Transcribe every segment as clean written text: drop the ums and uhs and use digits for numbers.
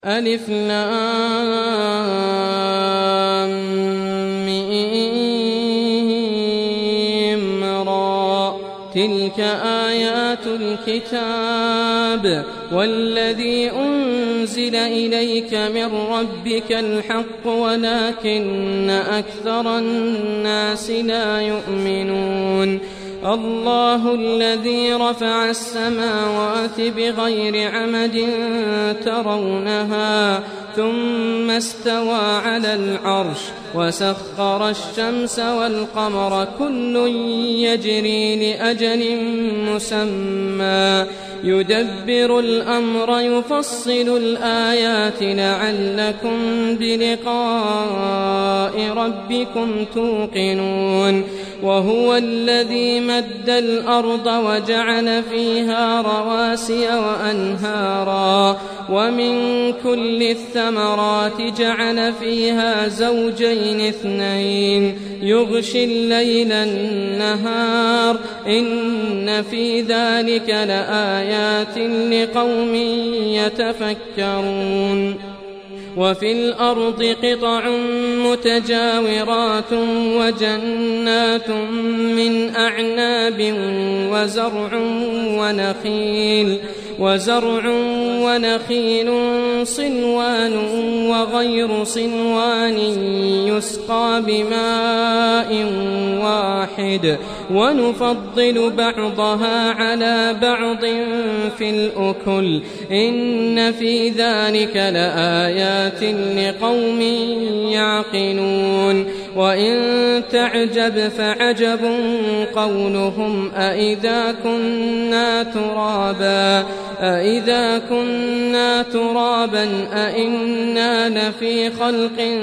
ألف لام ميم را تلك آيات الكتاب والذي أنزل إليك من ربك الحق ولكن أكثر الناس لا يؤمنون الله الذي رفع السماوات بغير عمد ترونها ثم استوى على العرش وسخر الشمس والقمر كل يجري لأجل مسمى يدبر الأمر يفصل الآيات لعلكم بلقاء ربكم توقنون وهو الذي مد الأرض وجعل فيها رواسي وأنهارا ومن كل الثمرات جعل فيها زوجين اثنين يغشي الليل النهار إن في ذلك لآيات لقوم يتفكرون وفي الأرض قطع متجاورات وجنات من أعناب وزرع ونخيل صنوان وغير صنوان يسقى بماء واحد ونفضل بعضها على بعض في الأكل إن في ذلك لآيات لقوم يعقلون وإن تعجب فعجب قولهم أإذا كنا ترابا أإنا لفي خلق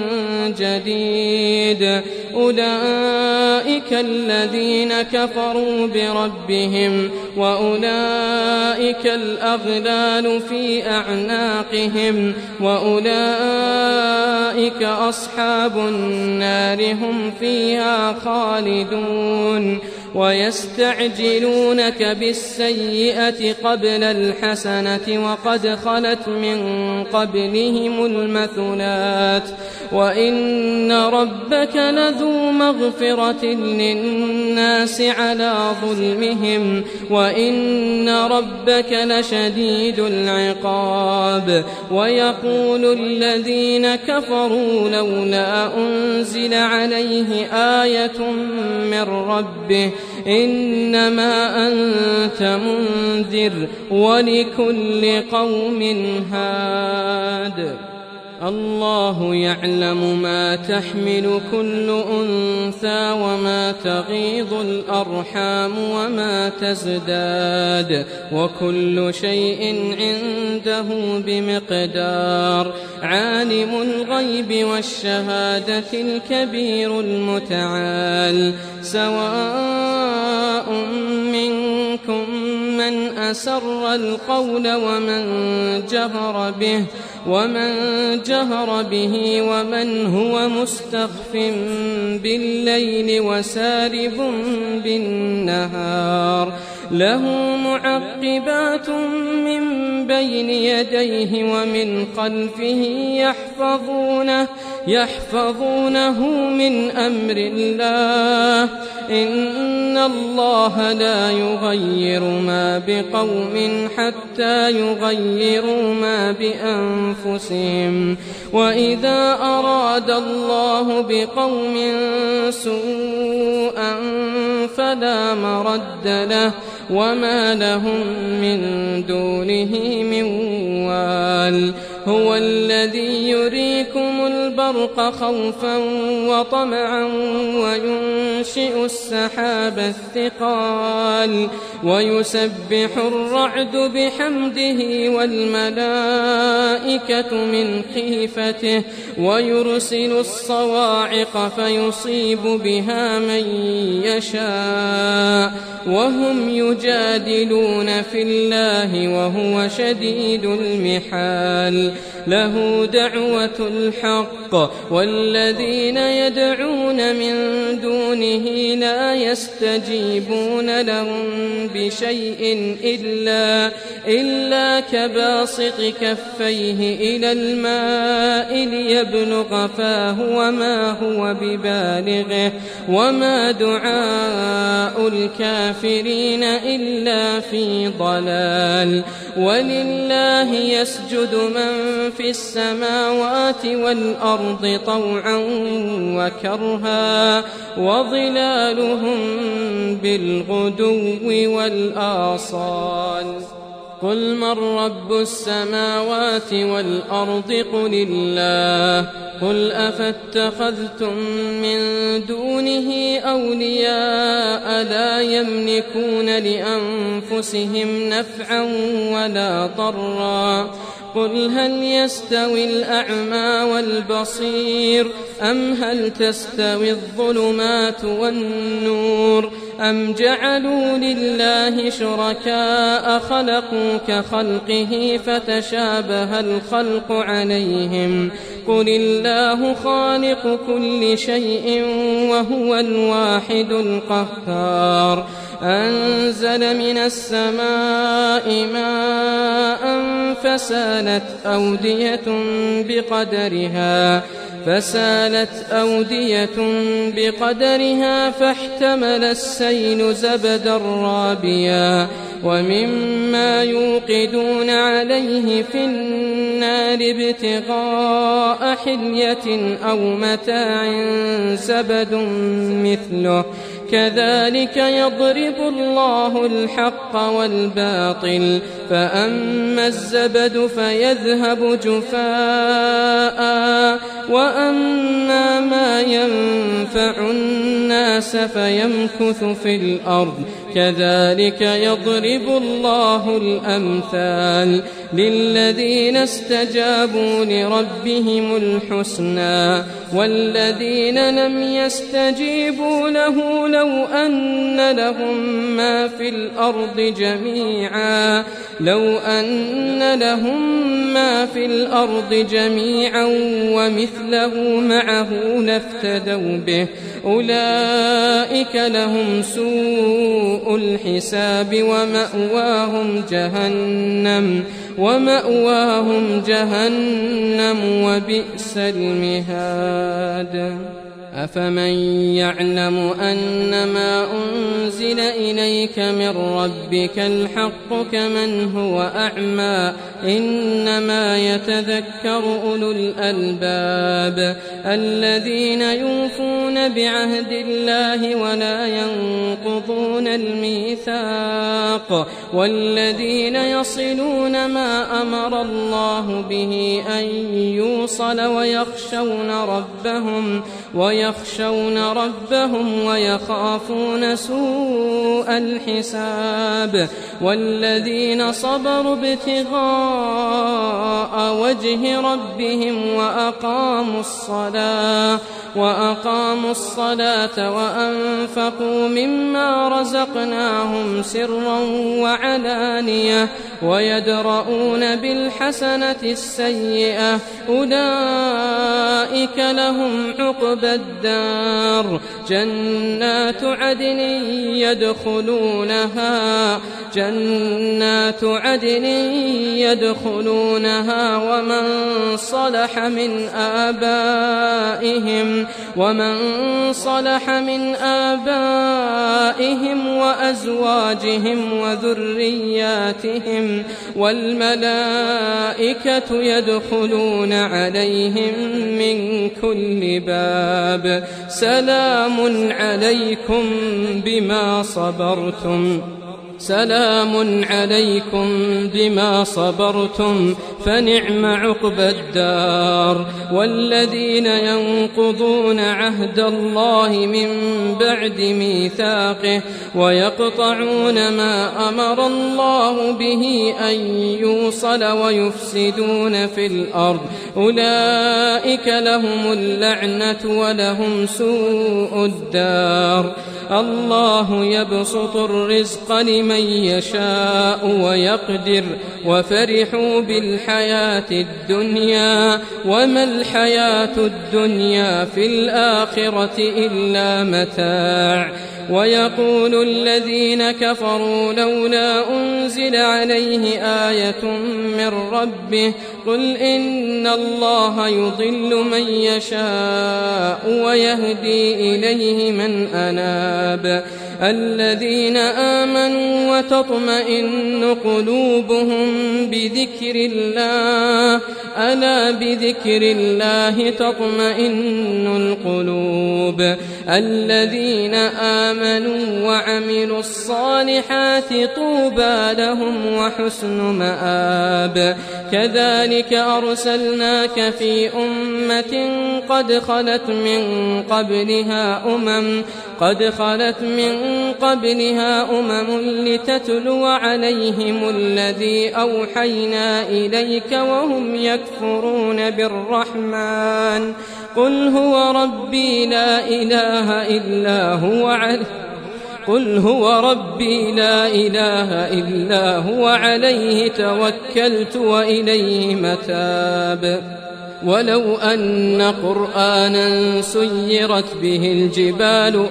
جديد أولئك الذين كفروا بربهم وأولئك الأغلال في أعناقهم وأولئك أصحاب النار هم فيها خالدون ويستعجلونك بالسيئة قبل الحسنة وقد خلت من قبلهم المثلات وإن ربك لذو مغفرة للناس على ظلمهم وإن ربك لشديد العقاب ويقول الذين كفروا لولا أنزل عليه آية من ربه إنما أنت منذر ولكل قوم هاد الله يعلم ما تحمل كل أنثى وما تغيض الأرحام وما تزداد وكل شيء عنده بمقدار عالم الغيب والشهادة الكبير المتعال سواء منكم من أسر القول ومن جهر به ومن هو مستخف بالليل وسارب بالنهار له معقبات من بين يديه ومن خلفه يحفظونه من أمر الله إن الله لا يغير ما بقوم حتى يغيروا ما بأنفسهم وإذا أراد الله بقوم سوءا فلا مرد له وما لهم من دونه من وال هو الذي يريكم البرق خوفا وطمعا وينشئ السحاب الثقال ويسبح الرعد بحمده والملائكة من خيفته ويرسل الصواعق فيصيب بها من يشاء وهم يجادلون في الله وهو شديد المحال له دعوة الحق والذين يدعون من دونه لا يستجيبون لهم بشيء إلا كباسط كفيه إلى الماء ليبلغ فاه وما هو ببالغه وما دعاء الكافرين إلا في ضلال. ولله يسجد من في السماوات والأرض طوعا وكرها وظلالهم بالغدو والآصال. قل من رب السماوات والأرض قل الله. قل أفاتخذتم من دونه أولياء لا يملكون لأنفسهم نفعا ولا ضرا. قل هل يستوي الأعمى والبصير أم هل تستوي الظلمات والنور أم جعلوا لله شركاء خلقوا كخلقه فتشابه الخلق عليهم قل الله خالق كل شيء وهو الواحد القهار. أنزل من السماء ماء فسالت أودية بقدرها فاحتمل السيل زبدا رابيا ومما يوقدون عليه في النار ابتغاء حلية أو متاع زبد مثله كذلك يضرب الله الحق والباطل فأما الزبد فيذهب جفاء وأما ما ينفع الناس فيمكث في الأرض كذلك يضرب الله الأمثال للذين استجابوا لربهم الحسنى والذين لم يستجيبوا له لو أن لهم ما في الأرض جميعا ومثله معه لافتدوا به أولئك لهم سوء الحساب ومأواهم جهنم وبئس المهاد. أفمن يعلم أنما أنزل إليك من ربك الحق كمن هو أعمى إنما يتذكر أولو الألباب الذين يوفون بعهد الله ولا ينقضون الميثاق والذين يصلون ما أمر الله به أن يوصل ويخشون ربهم ويخافون سوء الحساب والذين صبروا ابتغاء وجه ربهم وأقاموا الصلاة وأنفقوا مما رزقناهم سرا وعلانية ويدرؤون بالحسنة السيئة أولئك لهم عقبى الدار جنات عدن يدخلونها ومن صلح من آبائهم وأزواجهم وذرياتهم والملائكة يدخلون عليهم من كل باب سلام عليكم بما صبرتم فنعم عقبى الدار. والذين ينقضون عهد الله من بعد ميثاقه ويقطعون ما أمر الله به أن يوصل ويفسدون في الأرض أولئك لهم اللعنة ولهم سوء الدار. الله يبسط الرزق لمن يشاء ويقدر وفرحوا بالحياة الحياة الدنيا وما الحياة الدنيا في الآخرة إلا متاع. ويقول الذين كفروا لولا أنزل عليه آية من ربه قل إن الله يضل من يشاء ويهدي إليه من أناب. الذين آمنوا وتطمئن قلوبهم بذكر الله ألا بذكر الله تطمئن القلوب. الذين آمنوا وعملوا الصالحات طوبى لهم وحسن مآب. كذلك أرسلناك في أمة قد خلت من قبلها أمم لتتلو عليهم الذي أوحينا إليك وهم يكفرون بالرحمن قل هو ربي لا إله إلا هو عليه توكلت وإليه متاب. ولو أن قرآنا سيرت به الجبال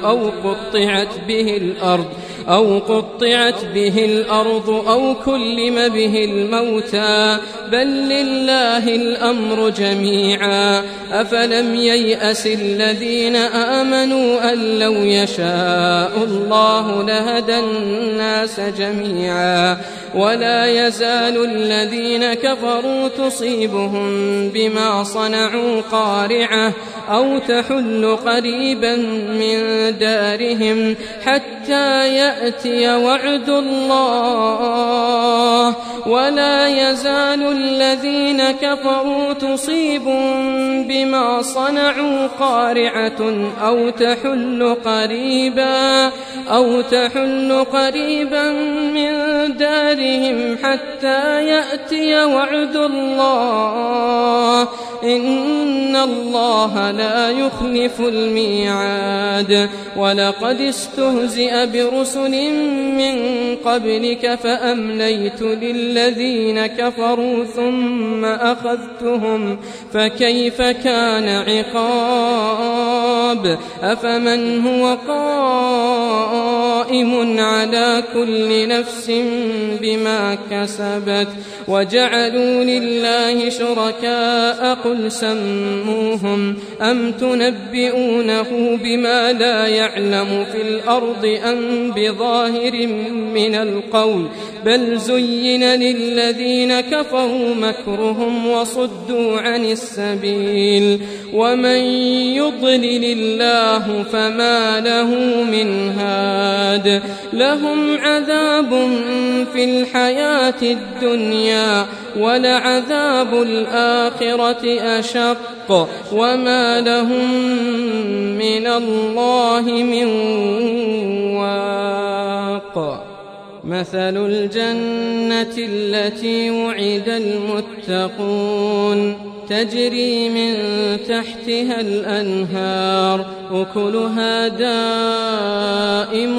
أو قطعت به الأرض أو كلم به الموتى بل لله الأمر جميعا. أفلم ييأس الذين آمنوا أن لو يشاء الله لهدى الناس جميعا. ولا يزال الذين كفروا تصيبهم بما صنعوا قارعة أو تحل قريبا من دارهم حتى يأتي وعد الله. ولا يزال الذين كفروا تصيبهم بما صنعوا قارعة أو تحل قريبا من دارهم حتى يأتي وعد الله إن الله لا يخلف الميعاد. ولقد استهزئ برسل من قبلك فأمليت للذين كفروا ثم أخذتهم فكيف كان عقاب. أفمن هو قائم على كل نفس بما كسبت وجعلوا لله شركاء قل سموهم أم تنبئونه بما لا يعلم في الأرض أم بظاهر من القول بل زين للذين كفروا مكرهم وصدوا عن السبيل. ومن يضلل الله فما له من هاد. لهم عذاب في الحياة الدنيا ولعذاب الآخرة أشق وما لهم من الله من واق. مثل الجنة التي وعد المتقون تجري من تحتها الأنهار أكلها دائم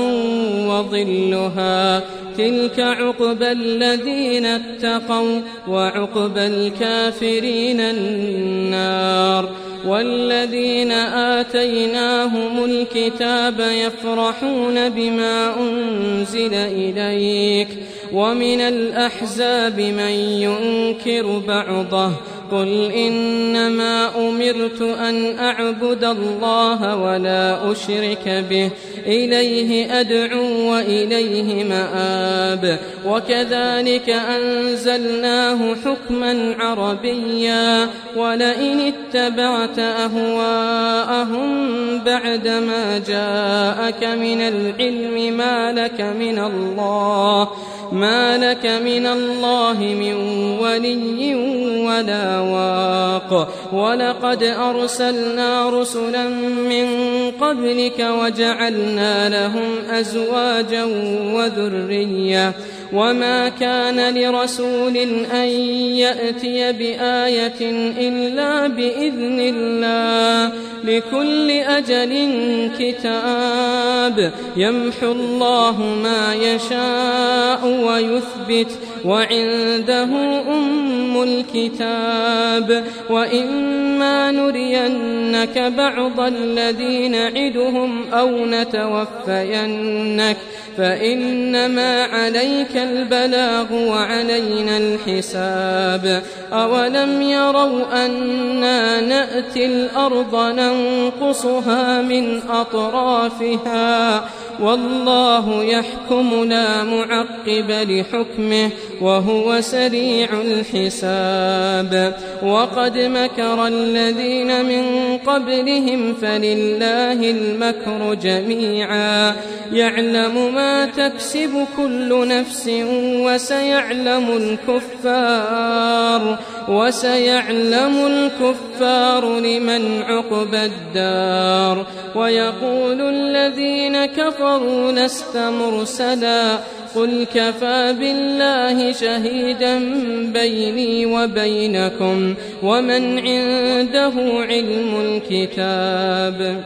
وظلها تلك عقبى الذين اتقوا وعقبى الكافرين النار. والذين آتيناهم الكتاب يفرحون بما أنزل إليك ومن الأحزاب من ينكر بعضه قل إنما أمرت أن أعبد الله ولا أشرك به إليه أدعو وإليه مآب. وكذلك أنزلناه حكما عربيا ولئن اتبعت أهواءهم بعدما جاءك من العلم ما لك من الله من ولي ولا واق. ولقد أرسلنا رسلا من قبلك وجعلنا لهم أزواجا وما كان لرسول أن يأتي بآية إلا بإذن الله لكل أجل كتاب يمحو الله ما يشاء ويثبت وعنده أم الكتاب وإما نرينك بعض الذي نعدهم أو نتوفينك فإنما عليك البلاغ وعلينا الحساب أولم يروا أنا نأتي الأرض ننقصها من أطرافها والله يحكم لا معقب لحكمه وهو سريع الحساب وقد مكر الذين من قبلهم فلله المكر جميعا يعلم ما تكسب كل نفس وسيعلم الكفار لمن عقبى الدار ويقول الذين كفروا لست مرسلا قل كفى بالله شهيدا بيني وبينكم ومن عنده علم الكتاب